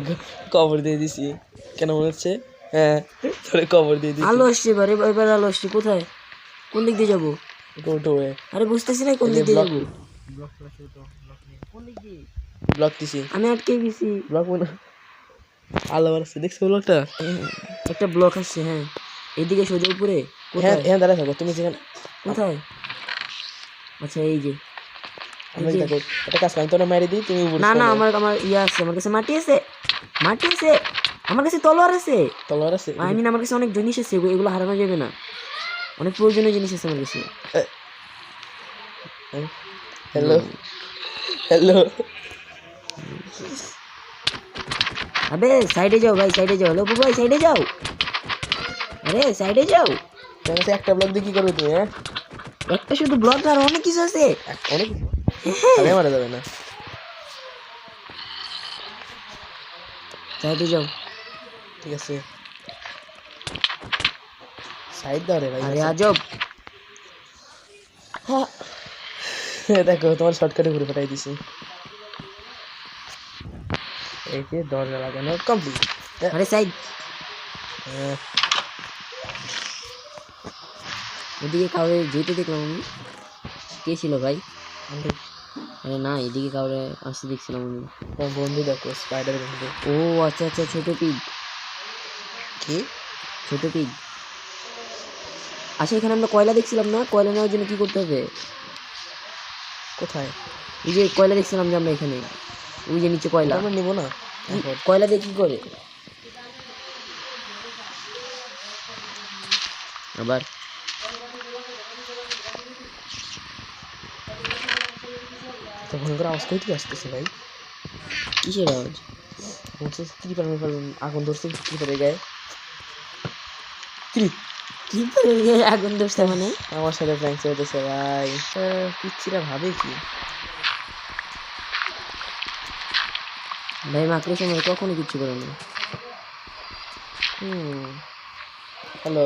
কবর দিয়ে দিছি। কেন মনে হচ্ছে? হ্যাঁ, তোরে কবর দিয়ে দিছি। আলো আসছে, এবার আলো আসছে। কোথায়, কোন দিক দিয়ে যাবো? উঠো আরে বুঝতেছি না কোন দিক দিয়ে যাবো। ব্লক দিছি। আমি আটকে গেছি। ব্লক মনে আলো আসছে, দেখছো ব্লকটা? একটা ব্লক আসছে, হ্যাঁ এইদিকে সোজা উপরে। হ্যাঁ কোথায় হ্যাঁ দাঁড়া থাকো তুমি যেখানে কোথায়? আচ্ছা এই যে। আমি দেখো একটা কাজ করি তোরা মেরে দিই তুমি উপরে না না, চলে আমার আমার ইয়ে আছে, আমার কাছে মাটি আছে, মাটি আছে, আমার কাছে তলোয়ার আছে। তলোয়ার আছে আই মিন আমার কাছে অনেক জিনিস আছে, এগুলো হারানো যাবে না, অনেক প্রয়োজনীয় জিনিস আছে আমার কাছে। হ্যালো হ্যালো আবে সাইডে যাও ভাই, সাইডে যাও। হ্যালো ভাই, সাইডে যাও। আরে সাইডে যাও। তোমার কাছে একটা ব্লক দিয়ে কি করবে তুমি? হ্যাঁ একটা শুধু ব্লক আর অনেক কিছু আছে। অনেক আরে মারা যাবে না। সাইডে যাও। ঠিক আছে সাইড দাও রে ভাই। আরে আজব। হ্যাঁ দেখো তোমার শর্টকাটে ঘুরে পাঠাই দিছি। এই যে দরজা লাগানো কমপ্লিট। আরে সাইড। ওদিকে কাউরে যেতে দেখলাম আমি। কে ছিল ভাই? আরে না, এদিকে কাউরে আসতে দেখছিলাম আমি। তোমার বন্ধু দেখো স্পাইডার বন্ধু। ও আচ্ছা আচ্ছা, ছোট পিগ। কি ছোট পিগ। আচ্ছা এখানে আমরা কয়লা দেখছিলাম না? কয়লা নেওয়ার জন্য কি করতে হবে? কোথায়? এই যে কয়লা দেখছিলাম যে আমরা এখানে, ওই যে নিচে কয়লা। আমরা নিবো না কয়লা দিয়ে কি করে আবার? তো ভয়ঙ্কর আওয়াজ কই থেকে আসতেছে ভাই? কিসের আওয়াজ? বলছে ক্রিপার মিপার আগুন ধরছে ক্রিপারের গায়ে। কি কি করে আগুন ধরছে মানে? আমার সাথে প্র্যাঙ্ক চলতেছে ভাই। পিচ্ছিরা ভাবে কি? ভাই মাকড়ের সময় কখনো কিচ্ছু করে না। হ্যালো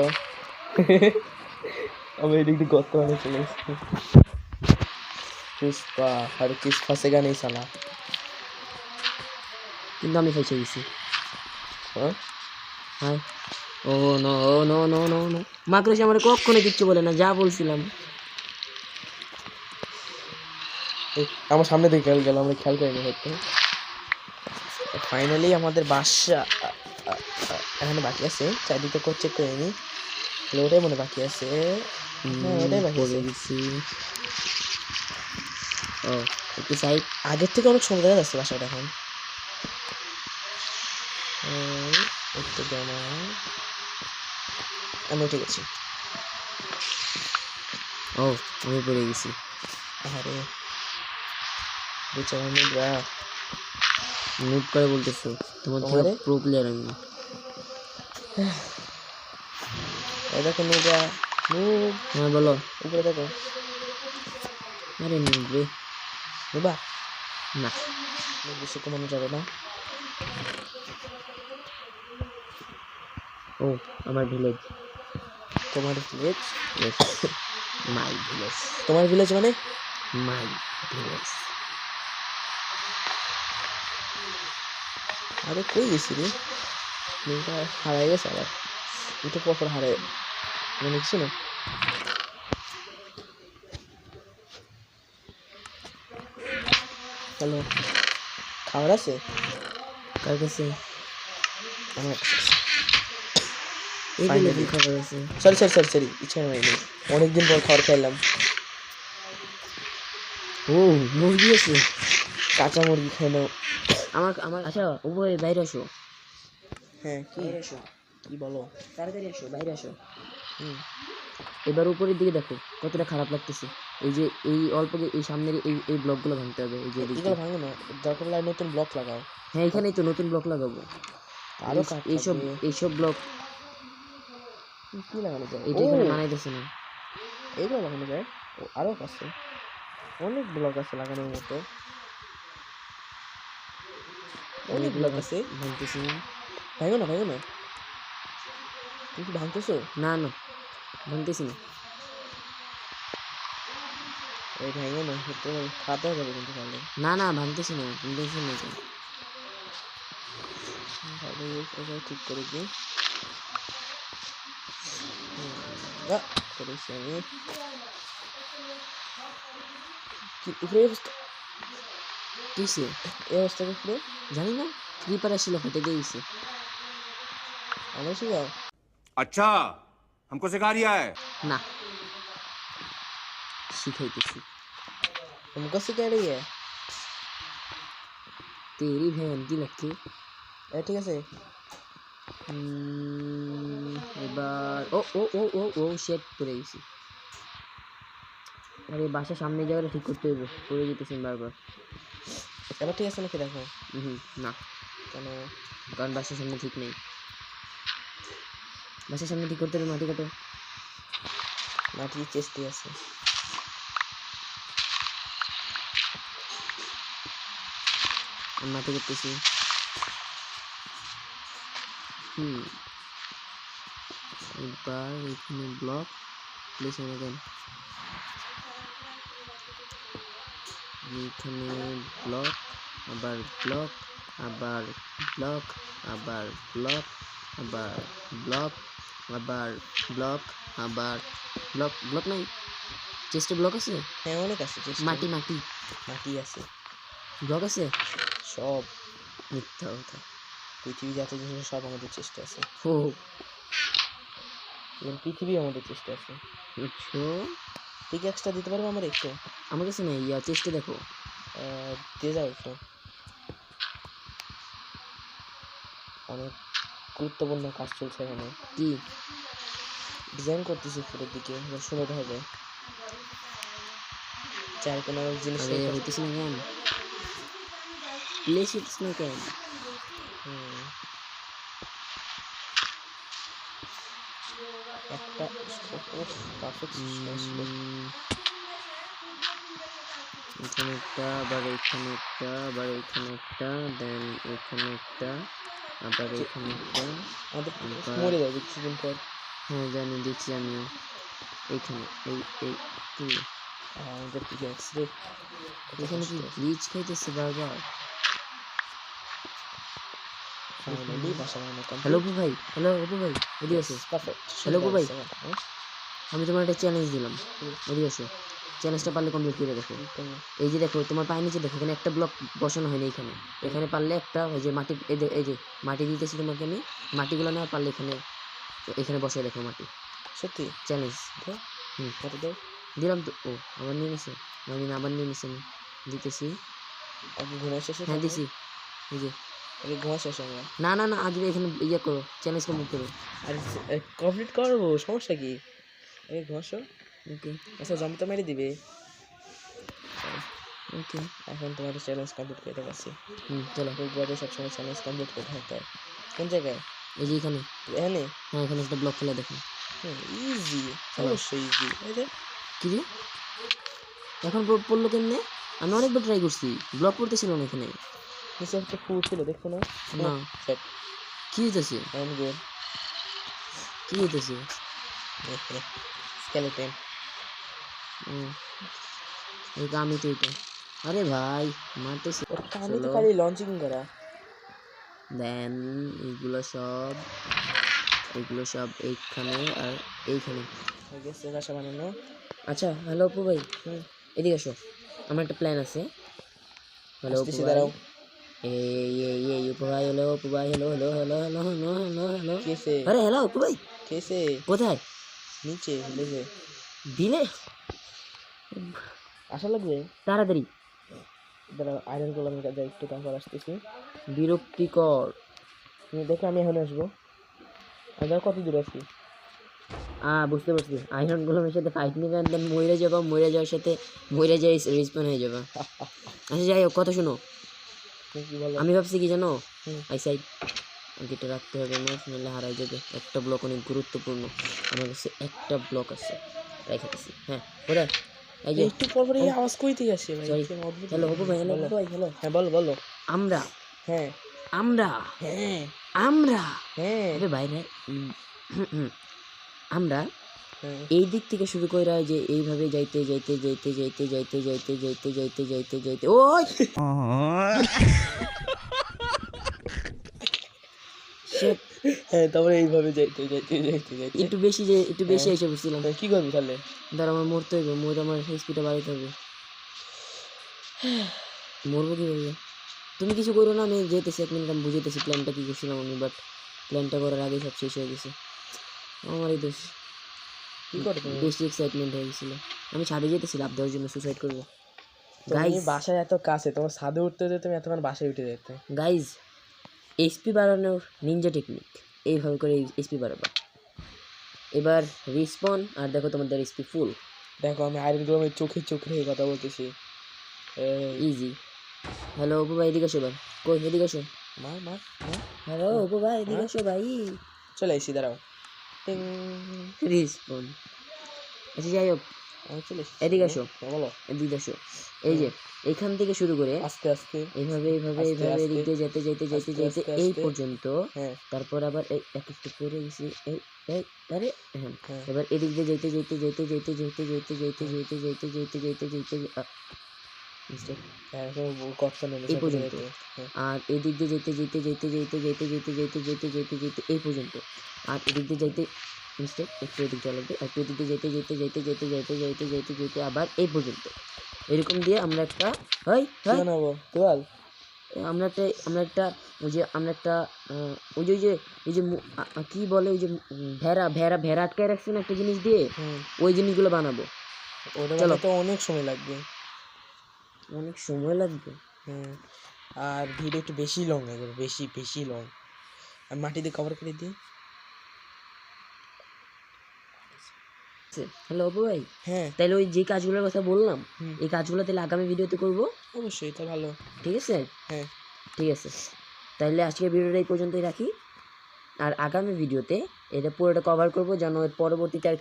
আমি এদিক দিয়ে গর্ত বানিয়ে চলে এসেছি। পুষ্পা আর কিস ফাঁসেগা নেই সালা। কিন্তু আমি ফেসে গেছি। হ্যাঁ হাই ও নো ও নো নো নো নো, মাকড়ের আমার কখনো কিচ্ছু বলে না, যা বলছিলাম। আমার সামনে দিকে খেয়াল গেল আমরা খেয়াল করিনি হয়তো। ফাইনালি আমাদের বাসা এখানে বাকি আছে, চারদিকে চেক করে নি। ওটাই মনে বাকি আছে। হ্যাঁ ওটাই বাকি আছে। গেছি। ও একটু সাইড। আগের থেকে অনেক সুন্দর দেখা যাচ্ছে বাসাটা এখন। একটু জানা আমি উঠে গেছি। ও আমি পড়ে গেছি। আরে বেচারা নিদ্রা মুভ করে বলতেছো? তোমার থেকে তোমারে? প্রো প্লেয়ার আমি। এই দেখো নিদ্রা মুভ হ্যাঁ বলো। উপরে দেখো আরে মুভ রে। নিবা না বেশি কমানো যাবে না। ও আমার ভিলেজ। তোমার ভিলেজ? My village. তোমার ভিলেজ মানে? My village. আরে কই গেছি রে? মেয়েটা হারাই গেছে আবার একটু পর হারাই মনে কিছু না। হ্যালো খাবার আছে? কার কাছে? আমার কাছে আছে। এই Finally. ভিলেজ খাবার আছে। সরি সরি সরি সরি ইচ্ছা হয়নি, অনেকদিন পর খাবার খাইলাম। ও মুরগি আছে। কাঁচা মুরগি খাই নাও। আমার আমার আচ্ছা উপরে বাইরে আসো। হ্যাঁ কি বাইরে আসো, কি বলো? তাড়াতাড়ি আসো, বাইরে আসো। হুম এবার উপরের দিকে দেখো কতটা খারাপ লাগতেছে। এই যে এই অল্প এই সামনের এই এই ব্লকগুলো ভাঙতে হবে। এই যে এদিকে। এগুলো ভাঙো না, দরকার হলে নতুন ব্লক লাগাও। হ্যাঁ এখানেই তো নতুন ব্লক লাগাবো। আরো কাঠ এইসব লাগবে। এইসব ব্লক কি লাগানো যায়? এটা এখানে বানাইতেছে না। এইগুলো লাগানো যায়। ও আরো আছে, অনেক ব্লক আছে লাগানোর মতো, অনেক ব্লক আছে। ভাঙতেছি না। ভাঙো না ভাঙো না, তুমি কি ভাঙতেছো? না না ভাঙতেছি না। এই ভাঙো না, তো খারাপ হয়ে যাবে কিন্তু তাহলে। না না ভাঙতেছি না, তুমি টেনশন নেই তো। তাহলে এটা ঠিক করে দিই। করেছি আমি। কি উপরে অবস্থা? কিসে? এই অবস্থা উপরে জানি না, ক্রিপার আসছিল ফেটে দিয়ে গেছে। আমার শিখাও? अच्छा हमको सिखा रिया है না, শিখাইতেছি। तुमको सिखा रही है? তেরি ভ্যান কি লাগছে? ঠিক আছে। এবার ও ও ও ও ও শেট পড়ে গেছি। আরে বাসার সামনে জায়গাটা ঠিক করতে হইব, পড়ে যেতেছেন বারবার। এবার ঠিক আছে নাকি দেখো? না, কেন? কারণ বাসার সামনে ঠিক নেই। বাসার সামনে ঠিক করতে হবে, মাটি কাটো। মাটি চেষ্টি আছে। আমি মাটি করতেছি। এবার এখানে ব্লক প্লেস এনে দেন। এখানে ব্লক, আবার ব্লক, আবার ব্লক, আবার ব্লক, আবার ব্লক, আবার ব্লক, আবার ব্লক। ব্লক নাই, চেস্টে ব্লক আছে? হ্যাঁ অনেক আছে চেষ্টি। মাটি মাটি মাটি আছে, ব্লক আছে সব। মিথ্যা কথা। পৃথিবী যত জিনিস সব আমাদের চেষ্টা আছে। ও এবং পৃথিবী আমাদের চেষ্টা আছে। আচ্ছা, ঠিক এক্সট্রা দিতে পারবো আমার একটু? আমার কাছে নেই, চেষ্টা দেখো। দিয়ে যাও একটু। অনেক গুরুত্বপূর্ণ কাজ চলছে এখানে। কি ডিজাইন করতেছি উপরের দিকে, এবার সুন্দর হবে। চার কোনো জিনিস আরে হইতেছে না কেন? প্লেস হইতেছে না কেন? একটা পারফেক্ট এখানে একটা, আবার এখানে একটা, আবার এখানে একটা, দেন এখানে একটা, আবার এখানে একটা। আমাদের মরে যাবে কিছুদিন পর। হ্যাঁ জানি, দেখছি আমিও। এইখানে এই এই কি আমাদের পিকেক্স রে এখানে কি ব্লিচ খাইতেছে বারবার? ফাইনালি বাসা বানানো হ্যালো অপু ভাই, হ্যালো অপু ভাই, এদিকে আসো। পারফেক্ট। Hello, অপু ভাই। আমি তোমার একটা চ্যালেঞ্জ দিলাম, এদিকে আসো। চ্যালেঞ্জটা পারলে কমপ্লিট করে দেখো। এই যে দেখো, তোমার পায়ের নিচে দেখো, এখানে একটা ব্লক বসানো হয়নি। এখানে এখানে পারলে একটা, ওই যে মাটি, এই যে মাটি দিতেছি তোমাকে আমি, মাটিগুলো না পারলে এখানে এখানে বসাই দেখো মাটি। সত্যি চ্যালেঞ্জ কত দাও? দিলাম তো। ও আবার নিয়ে নিছে, আমি আবার নিয়ে নিছি, আমি দিতেছি। আগে ঘুরে শেষে হ্যাঁ দিছি, এই যে। আগে ঘুমা শেষ আমরা। না না না, আগে এখানে ইয়ে করো, চ্যালেঞ্জ কমপ্লিট করো। আরে কমপ্লিট করবো, সমস্যা কি? আগে ঘুমাসো। ওকে আচ্ছা জমি তো মেরে দিবে। ওকে, এখন তোমাদের চ্যালেঞ্জ কমপ্লিট করে দেখাচ্ছি। চলো। বুধবারে সবসময় চ্যালেঞ্জ কমপ্লিট করতে হয়। কোন জায়গায়? এই যে এখানে, এখানে? হ্যাঁ এখানে একটা ব্লক ফেলে দেখো। ইজি, অবশ্যই ইজি। এই যে কি রে, এখন পড়লো কেমনে? আমি অনেকবার ট্রাই করছি, ব্লক করতেছিল না এখানে। নিচে একটা ফুল ছিল, দেখছো না? না। সেট কি হইতেছে? I good. কি হইতেছে? স্কেলেটন। এই আমি তো এটা, আরে ভাই মারতেছি। আমি তো খালি লঞ্চিং করা। দেন এগুলো এইখানে আর এইখানে হয়ে গেছে বাসা বানানো। আচ্ছা হ্যালো অপু ভাই, এদিকে আসো, আমার একটা প্ল্যান আছে। হ্যালো অপু আসতেছি, ভাই। দাঁড়াও। এই অপু ভাই, হ্যালো অপু ভাই, hello hello hello hello hello hello hello. কেসে? আরে হ্যালো অপু ভাই, কেসে? কোথায়? নিচে লেগে দিলে আসা লাগবে। তাড়াতাড়ি। দাঁড়াও, আয়রন করলাম কাজে একটু, তারপর আসতেছি। বিরক্তিকর। তুমি দেখো আমি এখন আসবো। আমি কত দূর আছি? বুঝতে পারছি, আয়রন গোলামের সাথে ফাইট নিবে, দেন মরে যাবা, মরে যাওয়ার সাথে মরে যাই রিসপন হয়ে যাবা। আচ্ছা যাই হোক, কথা শোনো। তুমি কি বলো? আমি ভাবছি কি জানো, হুম। আই সাইড গেটে রাখতে হবে, আমার নাহলে হারাই যাবে। একটা ব্লক অনেক গুরুত্বপূর্ণ, আমার কাছে একটা ব্লক আছে, রাখাতেছি। হ্যাঁ কোথায়? এই যে একটু পর পরই আওয়াজ কইতে আসে ভাই। সরি, কি অদ্ভুত। হ্যালো অপু ভাই, হ্যালো বলো। অপু ভাই, হ্যালো। হ্যাঁ বলো বলো। আমরা হ্যাঁ আমরা হ্যাঁ আমরা হ্যাঁ আরে বাইরে আমরা হ্যাঁ। এই দিক থেকে শুরু করে যে এইভাবে যাইতে যাইতে যাইতে যাইতে যাইতে যাইতে যাইতে যাইতে যাইতে যাইতে ওই shit, হ্যাঁ তারপরে এইভাবে যাইতে যাইতে যাইতে যাইতে একটু বেশি এসে বসছিলাম। কি করবি তাহলে? ধর আমার মরতে হইবে, মরে আমার স্পিডটা বাড়াইতে হবে। মরবো কীভাবে? তুমি কিছু করো না, আমি যেতেছি 1 মিনিট, আমি বুঝাইতেছি প্ল্যানটা কী করছিলাম আমি। বাট প্ল্যানটা করার আগেই সব শেষ হয়ে গেছে। আমারই দোষ, কি করে তুমি? বেশি এক্সাইটমেন্ট হয়ে গেছিল। আমি ছাদে যেতেছি লাফ দেওয়ার জন্য, সুসাইড করবো। তুমি গাইজ বাসায় এত কাছে, তোমার ছাদে উঠতে যেতে তুমি এতক্ষণ বাসায় উঠে যেতে। গাইজ এইচপি বাড়ানোর নিনজা টেকনিক, এইভাবে করে এইচপি বাড়াবা। এবার রিসপন, আর দেখো তোমাদের এইচপি ফুল। দেখো আমি আয়রন গ্লোমের চোখে চোখ রেখে কথা বলতেছি। ইজি। হ্যালো অপু ভাই, এদিকে আসো। এবার কই, এদিকে আসো। মার মার মার। হ্যালো অপু ভাই, এদিকে আসো ভাই। চলে এসি, দাঁড়াও। টিং। রিসপন। আচ্ছা যাই হোক, আমি চলে এসেছি। এদিকে আসো। বলো। এদিকে আসো। এই যে এইখান থেকে শুরু করে আস্তে আস্তে। এইভাবে এইভাবে আস্তে এইভাবে আস্তে। এদিক দিয়ে যেতে যেতে যেতে আস্তে যেতে আস্তে এই আস্তে। পর্যন্ত। হ্যাঁ তারপর আবার এই এক একটু করে গেছি, এই এই আরে হ্যাঁ। হ্যাঁ। এবার এদিক দিয়ে যেতে যেতে যেতে যেতে যেতে যেতে যেতে যেতে যেতে যেতে যেতে যেতে mistake। হ্যাঁ, কত নেই এই পর্যন্ত। আর এদিক দিয়ে যেতে যেতে যেতে যেতে যেতে যেতে যেতে যেতে যেতে যেতে এই পর্যন্ত। আর এদিক দিয়ে যেতে মিস্টেক, একটু এদিক যাওয়া লাগবে। একটু এদিক দিয়ে যেতে যেতে যেতে যেতে যেতে যেতে যেতে যেতে আবার এই পর্যন্ত। এরকম দিয়ে আমরা একটা বানাবো তোয়াল। আমরা একটা ওই যে আমরা একটা ওই যে কি বলে ওই যে ভেড়া আটকায় রাখছি না একটা জিনিস দিয়ে, ওই জিনিসগুলো বানাবো। ওটা চলো। বানাতে অনেক সময় লাগবে। অনেক সময় লাগবে। আর ভিডিও একটু বেশি লং লাগবে, বেশি বেশি লং। আর মাটি দিয়ে কভার করে দিই। হ্যালো অপু ভাই, হ্যাঁ তাহলে ওই যে কাজগুলোর কথা বললাম, এই কাজগুলো তাহলে আগামী ভিডিওতে করব, অবশ্যই, তা ভালো। ঠিক আছে? হ্যাঁ ঠিক আছে, তাহলে আজকের ভিডিওটা এই পর্যন্তই রাখি। আর আগামী ভিডিওতে এটা পুরোটা কভার করব, যেন এর পরবর্তীতে আর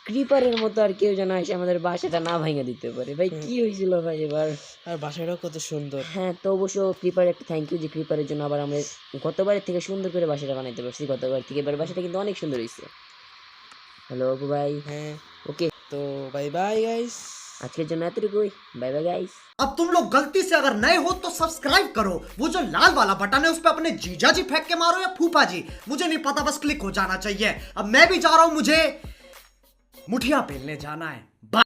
ক্রিপারের মতো আর কেউ যেন এসে আমাদের বাসাটা না ভাঙা দিতে পারে। ভাই কি হয়েছিল ভাই এবার? আর বাসাটাও কত সুন্দর। হ্যাঁ, তো অবশ্য ক্রিপার একটা থ্যাংক ইউ, যে ক্রিপারের জন্য আবার আমরা গতবারের থেকে সুন্দর করে বাসাটা বানাইতে পারছি। গতবার থেকে এবার বাসাটা কিন্তু অনেক সুন্দর হয়েছে। হ্যালো অপু ভাই, হ্যাঁ ওকে, তো বাই বাই গাইস। আজকের জন্য এতটুকুই। Bye bye guys. अब तुम लोग गलती से अगर नए हो तो सब्सक्राइब करो, वो जो लाल वाला बटन है उस पे अपने जीजा जी फेंक के मारो या फूफा जी, मुझे नहीं पता, बस क्लिक हो जाना चाहिए। अब मैं भी जा रहा हूं, मुझे मुठिया पेलने जाना है।